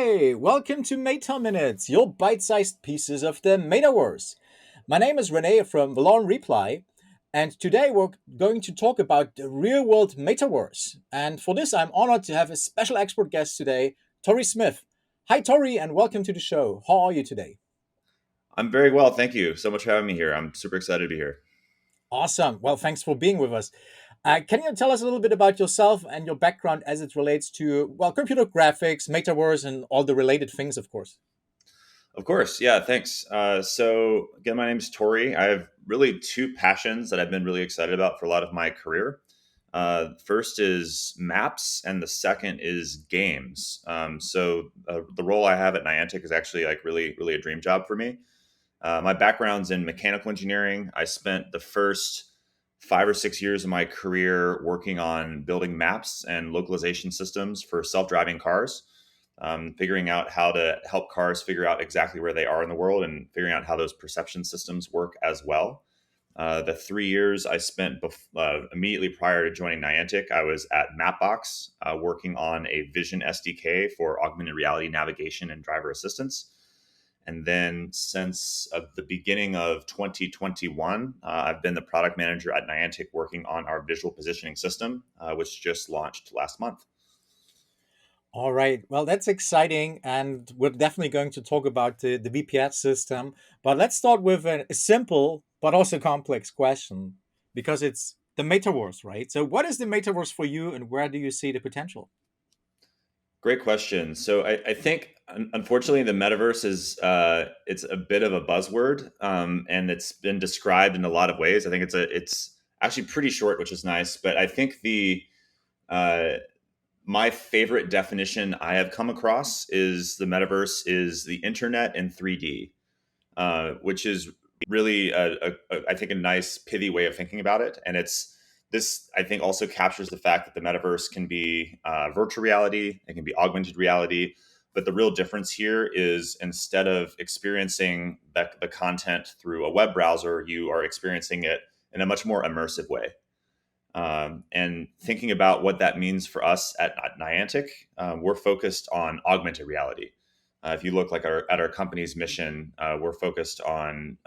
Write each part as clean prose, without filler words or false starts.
Hi, welcome to Meta Minutes, your bite-sized pieces of the Metaverse. My name is Rene from Valorem Reply, and today we're going to talk about the real-world Metaverse. And for this, I'm honored to have a special expert guest today, Tory Smith. Hi, Tory, and welcome to the show. How are you today? I'm very well. Thank you so much for having me here. I'm super excited to be here. Awesome. Well, thanks for being with us. Can you tell us a little bit about yourself and your background as it relates to, well, computer graphics, Metaverse, and all the related things, of course? Of course. Yeah, thanks. Again, my name is Tori. I have really two passions that I've been really excited about for a lot of my career. First is maps, and the second is games. The role I have at Niantic is actually like really a dream job for me. My background's in mechanical engineering. I spent the first 5 or 6 years of my career working on building maps and localization systems for self-driving cars, figuring out how to help cars figure out exactly where they are in the world and figuring out how those perception systems work as well. The 3 years I spent immediately prior to joining Niantic, I was at Mapbox working on a Vision SDK for augmented reality navigation and driver assistance. And then since the beginning of 2021, I've been the product manager at Niantic working on our visual positioning system, which just launched last month. All right. Well, that's exciting. And we're definitely going to talk about the VPS system. But let's start with a simple but also complex question because it's the metaverse, right? So, what is the metaverse for you and where do you see the potential? Great question. I think, unfortunately, the metaverse is it's a bit of a buzzword, and it's been described in a lot of ways. I think it's actually pretty short, which is nice. But I think the uh, my favorite definition I have come across is the metaverse is the internet in 3D, which is really, I think, a nice, pithy way of thinking about it. And this, I think, also captures the fact that the metaverse can be virtual reality, it can be augmented reality. But the real difference here is instead of experiencing the content through a web browser, you are experiencing it in a much more immersive way. And thinking about what that means for us at Niantic, we're focused on augmented reality. If you look at our company's mission, we're focused on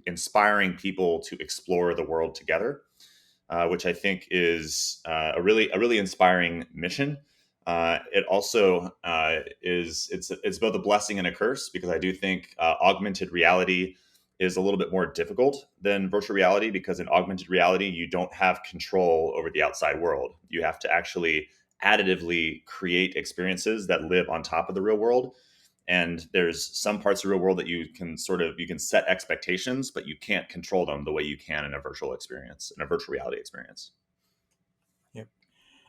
inspiring people to explore the world together, which I think is a really inspiring mission. It also it's both a blessing and a curse because I do think augmented reality is a little bit more difficult than virtual reality because in augmented reality you don't have control over the outside world. You have to actually additively create experiences that live on top of the real world, and there's some parts of the real world that you can set expectations, but you can't control them the way you can in a virtual experience, in a virtual reality experience. Yep.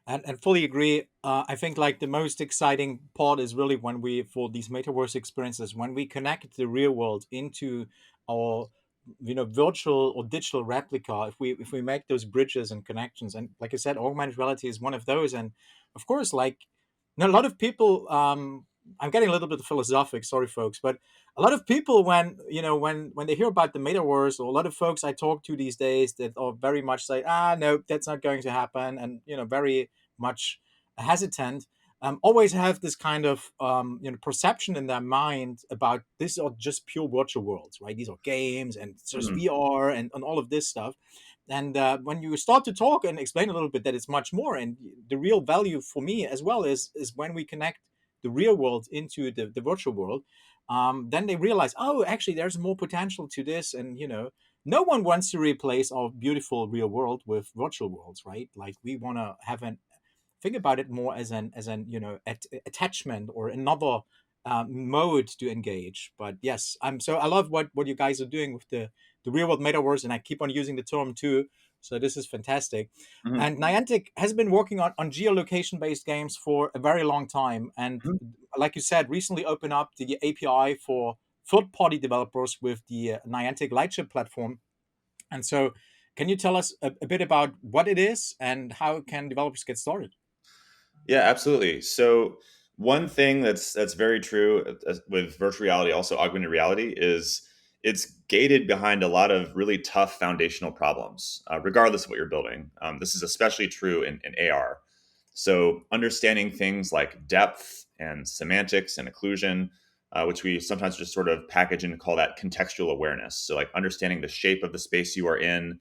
And fully agree. I think like the most exciting part is really when we, for these metaverse experiences, when we connect the real world into our virtual or digital replica, if we make those bridges and connections, and like I said, augmented reality is one of those. And of course, like a lot of people, I'm getting a little bit philosophic, sorry folks, but a lot of people, when when they hear about the metaverse, or a lot of folks I talk to these days, that are very much say, no, that's not going to happen, and very much hesitant, always have this kind of perception in their mind about this are just pure virtual worlds, right? These are games and it's just Mhm. VR and all of this stuff. And when you start to talk and explain a little bit that it's much more, and the real value for me as well is when we connect the real world into the virtual world, then they realize, oh, actually, there's more potential to this, and no one wants to replace our beautiful real world with virtual worlds, right? Like we want to have an think about it more as an attachment or another mode to engage. But yes, I love what you guys are doing with the real world metaverse, and I keep on using the term too. So this is fantastic. Mhm. And Niantic has been working on geolocation based games for a very long time. And Mhm. like you said, recently opened up the API for third party developers with the Niantic Lightship platform. And so, can you tell us a bit about what it is and how can developers get started? Yeah, absolutely. So one thing that's very true with virtual reality, also augmented reality, is it's gated behind a lot of really tough foundational problems, regardless of what you're building. This is especially true in AR. So understanding things like depth and semantics and occlusion, which we sometimes just sort of package and call that contextual awareness. So, like understanding the shape of the space you are in,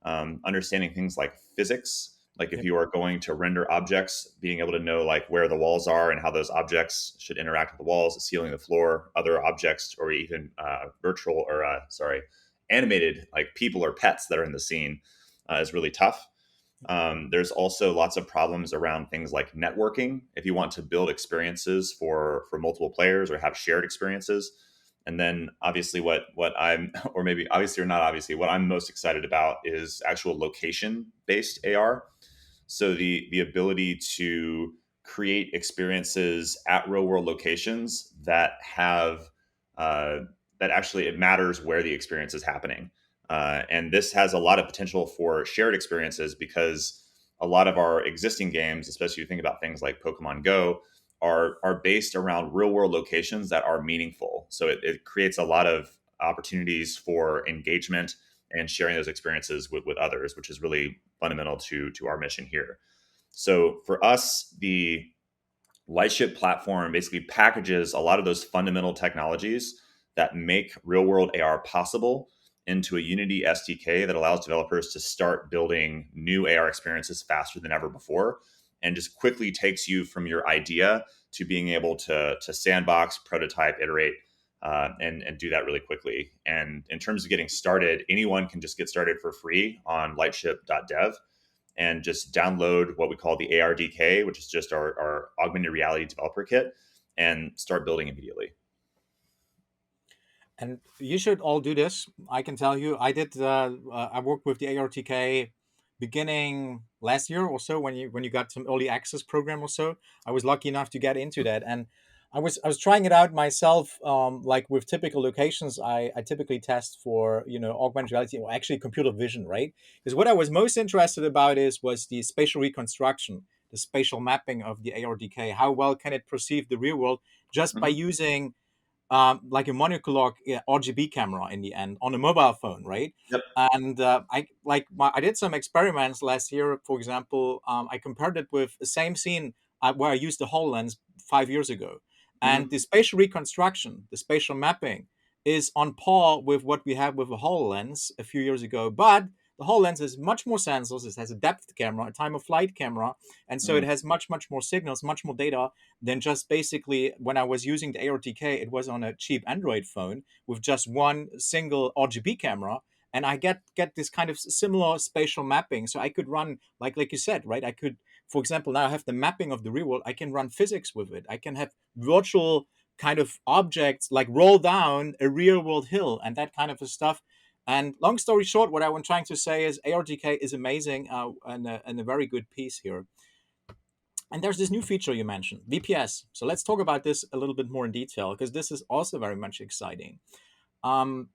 understanding things like physics, like if Yep. you are going to render objects, being able to know like where the walls are and how those objects should interact with the walls, the ceiling, the floor, other objects, or even virtual or animated like people or pets that are in the scene is really tough. There's also lots of problems around things like networking. If you want to build experiences for multiple players or have shared experiences, and then obviously what I'm or maybe obviously or not obviously what I'm most excited about is actual location based AR. So the ability to create experiences at real world locations that have uh, that actually it matters where the experience is happening. And this has a lot of potential for shared experiences because a lot of our existing games, especially if you think about things like Pokemon Go, are based around real world locations that are meaningful. So it creates a lot of opportunities for engagement and sharing those experiences with others, which is really fundamental to our mission here. So for us, the Lightship platform basically packages a lot of those fundamental technologies that make real world AR possible into a Unity SDK that allows developers to start building new AR experiences faster than ever before and just quickly takes you from your idea to being able to sandbox, prototype, iterate, and do that really quickly. And in terms of getting started, anyone can just get started for free on lightship.dev and just download what we call the ARDK, which is just our augmented reality developer kit, and start building immediately. And you should all do this. I can tell you, I did. I worked with the ARTK beginning last year or so when you got some early access program or so. I was lucky enough to get into that, and I was trying it out myself. Like with typical locations, I typically test for augmented reality or actually computer vision, right? Because what I was most interested about was the spatial reconstruction, the spatial mapping of the ARDK. How well can it perceive the real world just by Mm-hmm. using like a monocular RGB camera in the end on a mobile phone, right? Yep. And I did some experiments last year. For example, I compared it with the same scene where I used the HoloLens 5 years ago, and Mm-hmm. the spatial reconstruction, the spatial mapping, is on par with what we had with the HoloLens a few years ago. But the HoloLens has much more sensors. It has a depth camera, a time of flight camera, and so it Mm-hmm. has much more signals, much more data than just basically when I was using the ARTK, it was on a cheap Android phone with just one single RGB camera. And I get this kind of similar spatial mapping. So I could run, like you said, right? I could, for example, now I have the mapping of the real world. I can run physics with it. I can have virtual kind of objects like roll down a real world hill and that kind of stuff. And long story short, what I'm trying to say is ARTK is amazing and a very good piece here. And there's this new feature you mentioned, VPS. So let's talk about this a little bit more in detail because this is also very much exciting. Um,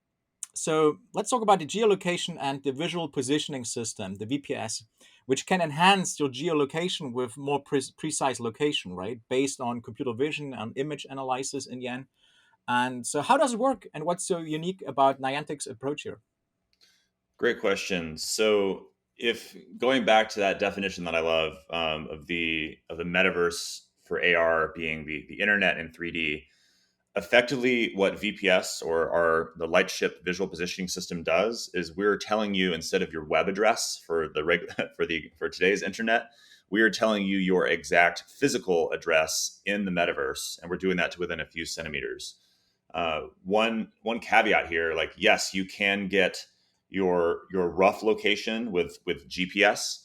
so let's talk about the geolocation and the visual positioning system, the VPS, which can enhance your geolocation with more precise location, right? Based on computer vision and image analysis in the end. And so how does it work and what's so unique about Niantic's approach here? Great question. So, if going back to that definition that I love of the metaverse for AR being the internet in 3D, effectively what VPS or the Lightship visual positioning system does is we're telling you instead of your web address for the for today's internet, we are telling you your exact physical address in the metaverse, and we're doing that to within a few centimeters. One caveat here, like yes, you can get your rough location with GPS.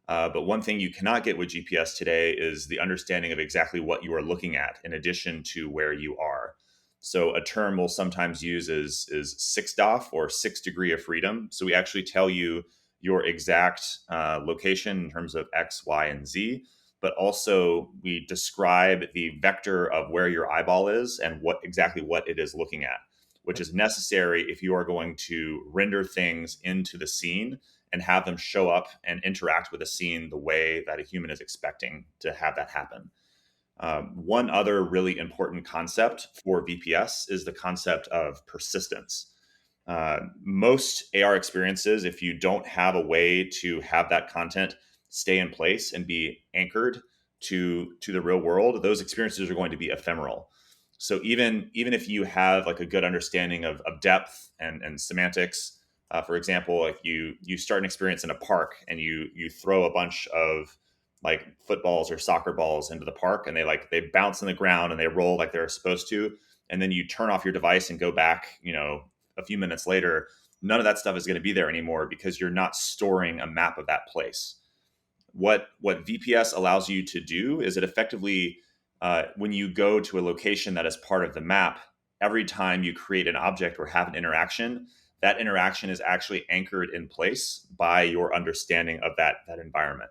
But one thing you cannot get with GPS today is the understanding of exactly what you are looking at in addition to where you are. So a term we'll sometimes use is 6 DOF or 6 degree of freedom. So we actually tell you your exact location in terms of X, Y, and Z, but also we describe the vector of where your eyeball is and what it is looking at, which Yep. is necessary if you are going to render things into the scene and have them show up and interact with the scene the way that a human is expecting to have that happen. One other really important concept for VPS is the concept of persistence. Most AR experiences, if you don't have a way to have that content stay in place and be anchored to the real world, those experiences are going to be ephemeral. So even if you have like a good understanding of depth and semantics, for example, like you start an experience in a park and you throw a bunch of like footballs or soccer balls into the park, and they bounce on the ground and they roll like they're supposed to, and then you turn off your device and go back, a few minutes later. None of that stuff is going to be there anymore because you're not storing a map of that place. What VPS allows you to do is it effectively, when you go to a location that is part of the map, every time you create an object or have an interaction, that interaction is actually anchored in place by your understanding of that environment.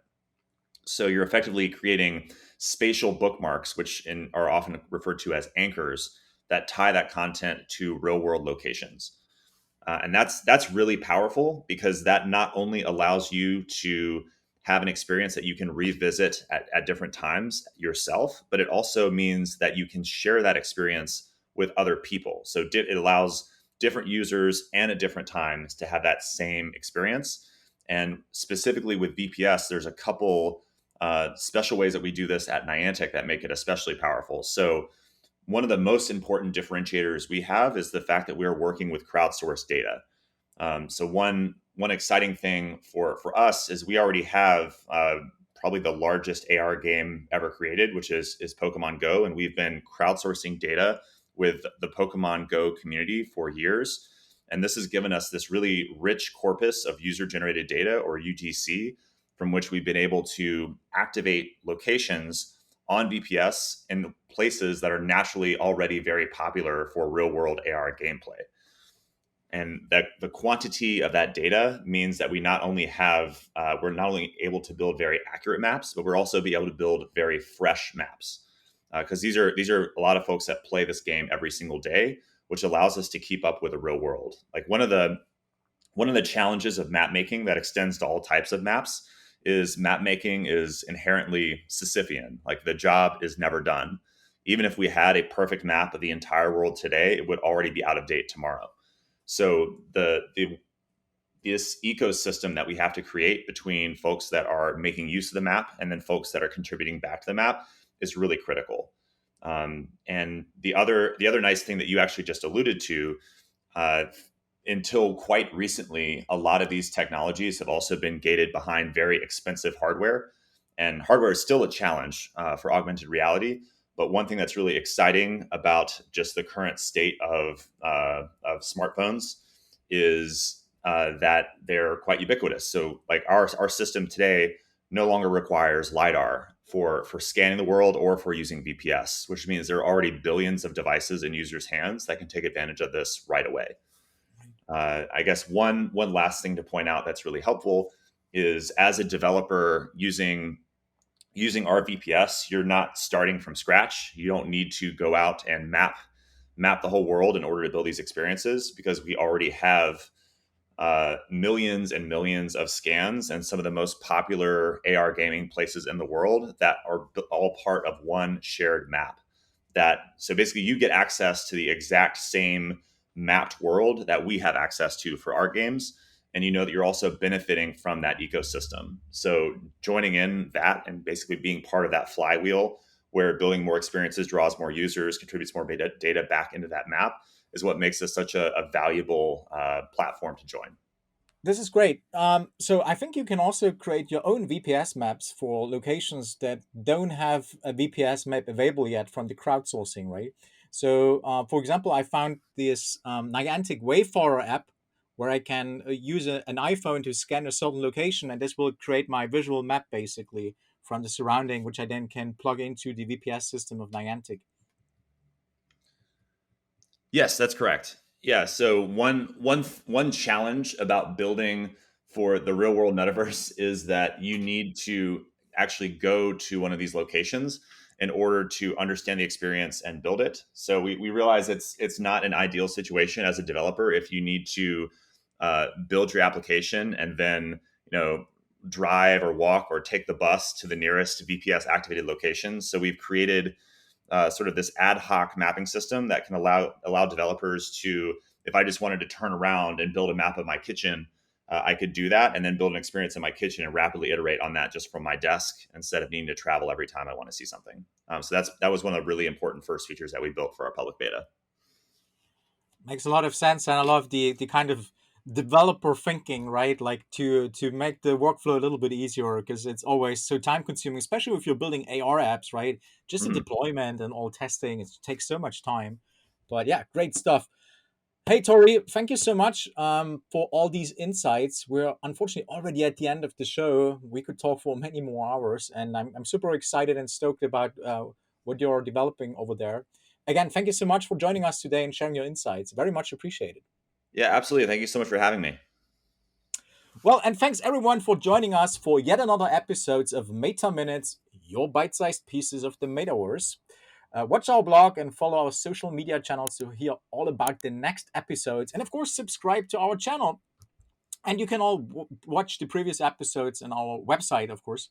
So you're effectively creating spatial bookmarks, which are often referred to as anchors, that tie that content to real world locations. And that's really powerful because that not only allows you to have an experience that you can revisit at different times yourself, but it also means that you can share that experience with other people. So it allows different users and at different times to have that same experience. And specifically with VPS, there's a couple special ways that we do this at Niantic that make it especially powerful. So one of the most important differentiators we have is the fact that we're working with crowdsourced data. So one exciting thing for us is we already have probably the largest AR game ever created, which is Pokemon Go, and we've been crowdsourcing data with the Pokemon Go community for years. And this has given us this really rich corpus of user generated data, or UGC, from which we've been able to activate locations on VPS in places that are naturally already very popular for real world AR gameplay. And that the quantity of that data means that we're not only able to build very accurate maps, but we're also be able to build very fresh maps. Because these are a lot of folks that play this game every single day, which allows us to keep up with the real world. Like one of the challenges of map making that extends to all types of maps is map making is inherently Sisyphean. Like the job is never done. Even if we had a perfect map of the entire world today, it would already be out of date tomorrow. So this ecosystem that we have to create between folks that are making use of the map and then folks that are contributing back to the map is really critical. And the other nice thing that you actually just alluded to, uh, until quite recently, a lot of these technologies have also been gated behind very expensive hardware. And hardware is still a challenge for augmented reality. But one thing that's really exciting about just the current state of smartphones is that they're quite ubiquitous. So, like our system today no longer requires LiDAR for scanning the world or for using VPS, which means there are already billions of devices in users' hands that can take advantage of this right away. I guess one last thing to point out that's really helpful is as a developer using our VPS, you're not starting from scratch. You don't need to go out and map the whole world in order to build these experiences because we already have millions and millions of scans and some of the most popular AR gaming places in the world that are all part of one shared map. So basically you get access to the exact same mapped world that we have access to for our games, and you know that you're also benefiting from that ecosystem. So joining in that and basically being part of that flywheel where building more experiences draws more users, contributes more data back into that map is what makes this such a valuable platform to join. This is great. So I think you can also create your own VPS maps for locations that don't have a VPS map available yet from the crowdsourcing, right? So, for example, I found this Niantic Wayfarer app where I can use an iPhone to scan a certain location, and this will create my visual map basically from the surrounding, which I then can plug into the VPS system of Niantic. Yes, that's correct. Yeah. So one challenge about building for the real world metaverse is that you need to actually go to one of these locations in order to understand the experience and build it. So we realize it's not an ideal situation as a developer if you need to build your application and then drive or walk or take the bus to the nearest VPS activated location. So we've created sort of this ad hoc mapping system that can allow developers to, if I just wanted to turn around and build a map of my kitchen, I could do that and then build an experience in my kitchen and rapidly iterate on that just from my desk instead of needing to travel every time I want to see something. So that was one of the really important first features that we built for our public beta. Makes a lot of sense, and I love the kind of developer thinking, right? Like to make the workflow a little bit easier, because it's always so time consuming, especially if you're building AR apps, right? Just the Mhm. deployment and all testing, it takes so much time. But yeah, great stuff. Hey Tori, thank you so much for all these insights. We're unfortunately already at the end of the show. We could talk for many more hours, and I'm super excited and stoked about what you're developing over there. Again, thank you so much for joining us today and sharing your insights. Very much appreciated. Yeah, absolutely. Thank you so much for having me. Well, and thanks everyone for joining us for yet another episodes of Meta Minutes, your bite-sized pieces of the Metaverse. Watch our blog and follow our social media channels to hear all about the next episodes. And of course, subscribe to our channel. And you can all watch the previous episodes on our website, of course.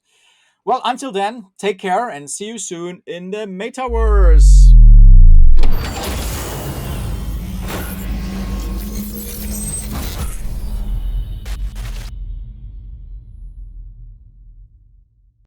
Well, until then, take care and see you soon in the Metaverse.